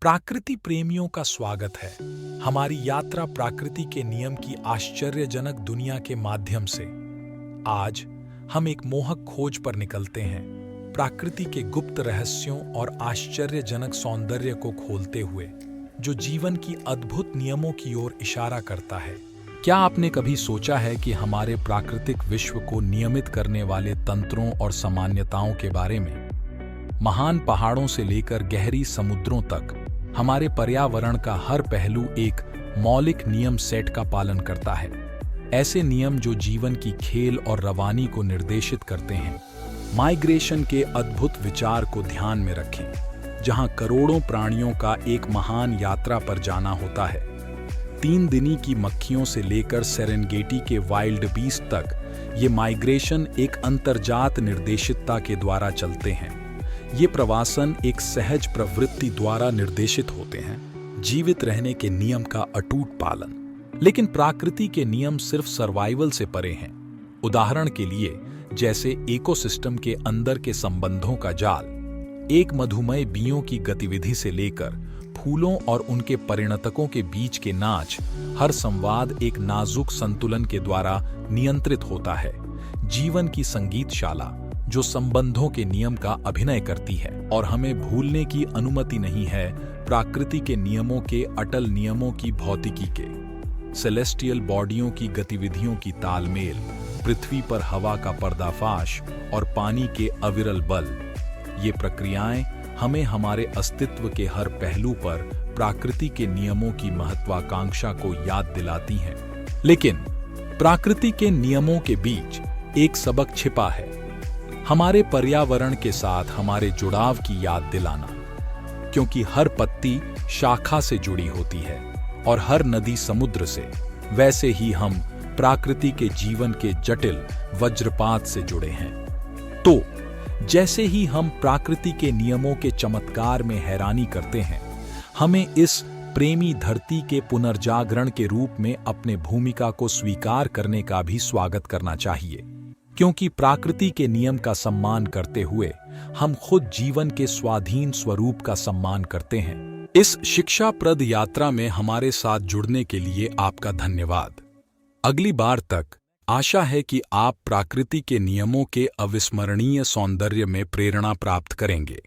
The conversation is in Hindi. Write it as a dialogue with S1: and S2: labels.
S1: प्रकृति प्रेमियों का स्वागत है। हमारी यात्रा प्रकृति के नियम की आश्चर्यजनक दुनिया के माध्यम से। आज हम एक मोहक खोज पर निकलते हैं, प्रकृति के गुप्त रहस्यों और आश्चर्यजनक सौंदर्य को खोलते हुए, जो जीवन की अद्भुत नियमों की ओर इशारा करता है। क्या आपने कभी सोचा है कि हमारे प्राकृतिक विश्व को नियमित करने वाले तंत्रों और सामान्यताओं के बारे में? महान पहाड़ों से लेकर गहरी समुद्रों तक हमारे पर्यावरण का हर पहलू एक मौलिक नियम सेट का पालन करता है। ऐसे नियम जो जीवन की खेल और रवानी को निर्देशित करते हैं। माइग्रेशन के अद्भुत विचार को ध्यान में रखें, जहां करोड़ों प्राणियों का एक महान यात्रा पर जाना होता है। 3 दिनी की मक्खियों से लेकर सेरेंगेटी के वाइल्ड बीस्ट तक ये माइग्रेशन एक अंतर्जात निर्देशितता के द्वारा चलते हैं। ये प्रवासन एक सहज प्रवृत्ति द्वारा निर्देशित होते हैं, जीवित रहने के नियम का अटूट पालन। लेकिन प्रकृति के नियम सिर्फ सर्वाइवल से परे हैं। उदाहरण के लिए, जैसे इकोसिस्टम के अंदर के संबंधों का जाल, एक मधुमेह बीओं की गतिविधि से लेकर फूलों और उनके परिणतकों के बीच के नाच, हर संवाद एक नाजुक संतुलन के द्वारा नियंत्रित होता है। जीवन की संगीतशाला जो संबंधों के नियम का अभिनय करती है, और हमें भूलने की अनुमति नहीं है प्रकृति के नियमों के अटल नियमों की भौतिकी के। सेलेस्टियल बॉडियों की गतिविधियों की तालमेल, पृथ्वी पर हवा का पर्दाफाश और पानी के अविरल बल, ये प्रक्रियाएं हमें हमारे अस्तित्व के हर पहलू पर प्रकृति के नियमों की महत्वाकांक्षा को याद दिलाती हैं। लेकिन प्रकृति के नियमों के बीच एक सबक छिपा है, हमारे पर्यावरण के साथ हमारे जुड़ाव की याद दिलाना। क्योंकि हर पत्ती शाखा से जुड़ी होती है और हर नदी समुद्र से, वैसे ही हम प्रकृति के जीवन के जटिल वज्रपात से जुड़े हैं। तो जैसे ही हम प्रकृति के नियमों के चमत्कार में हैरानी करते हैं, हमें इस प्रेमी धरती के पुनर्जागरण के रूप में अपने भूमिका को स्वीकार करने का भी स्वागत करना चाहिए। क्योंकि प्रकृति के नियम का सम्मान करते हुए हम खुद जीवन के स्वाधीन स्वरूप का सम्मान करते हैं। इस शिक्षाप्रद यात्रा में हमारे साथ जुड़ने के लिए आपका धन्यवाद। अगली बार तक आशा है कि आप प्रकृति के नियमों के अविस्मरणीय सौंदर्य में प्रेरणा प्राप्त करेंगे।